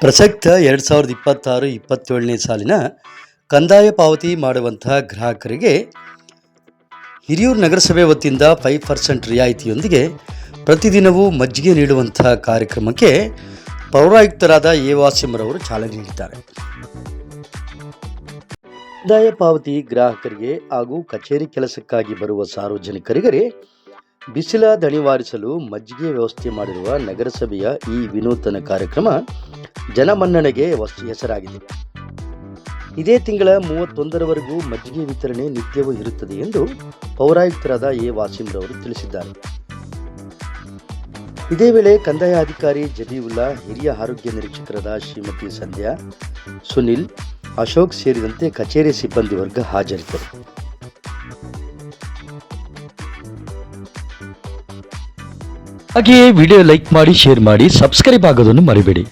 ಪ್ರಸಕ್ತ 2026-27ನೇ ಸಾಲಿನ ಕಂದಾಯ ಪಾವತಿ ಮಾಡುವಂತಹ ಗ್ರಾಹಕರಿಗೆ ಹಿರಿಯೂರು ನಗರಸಭೆ ವತಿಯಿಂದ 5% ರಿಯಾಯಿತಿಯೊಂದಿಗೆ ಪ್ರತಿದಿನವೂ ಮಜ್ಜಿಗೆ ನೀಡುವಂತಹ ಕಾರ್ಯಕ್ರಮಕ್ಕೆ ಪೌರಾಯುಕ್ತರಾದ ಎ ವಾಸಿಂರವರು ಚಾಲನೆ ನೀಡಿದ್ದಾರೆ. ಕಂದಾಯ ಪಾವತಿ ಗ್ರಾಹಕರಿಗೆ ಹಾಗೂ ಕಚೇರಿ ಕೆಲಸಕ್ಕಾಗಿ ಬರುವ ಸಾರ್ವಜನಿಕರಿಗೆ ಬಿಸಿಲ ದಣಿವಾರಿಸಲು ಮಜ್ಜಿಗೆ ವ್ಯವಸ್ಥೆ ಮಾಡಿರುವ ನಗರಸಭೆಯ ಈ ವಿನೂತನ ಕಾರ್ಯಕ್ರಮ ಜನಮನ್ನಣೆಗೆ ಹೆಸರಾಗಿದೆ. ಇದೇ ತಿಂಗಳ 31ರವರೆಗೂ ಮಜ್ಜಿಗೆ ವಿತರಣೆ ನಿತ್ಯವೂ ಇರುತ್ತದೆ ಎಂದು ಪೌರಾಯುಕ್ತರಾದ ಎ ವಾಸಿಂರವರು ತಿಳಿಸಿದ್ದಾರೆ. ಇದೇ ವೇಳೆ ಕಂದಾಯ ಅಧಿಕಾರಿ ಜಬೀವುಲ್ಲಾ, ಹಿರಿಯ ಆರೋಗ್ಯ ನಿರೀಕ್ಷಕರಾದ ಶ್ರೀಮತಿ ಸಂಧ್ಯಾ, ಸುನಿಲ್, ಅಶೋಕ್ ಸೇರಿದಂತೆ ಕಚೇರಿ ಸಿಬ್ಬಂದಿ ವರ್ಗ ಹಾಜರಿದ್ದರು. ಹಾಗೆಯೇ ವಿಡಿಯೋ ಲೈಕ್ ಮಾಡಿ, ಶೇರ್ ಮಾಡಿ, ಸಬ್ಸ್ಕ್ರೈಬ್ ಆಗೋದನ್ನು ಮರಿಬೇಡಿ.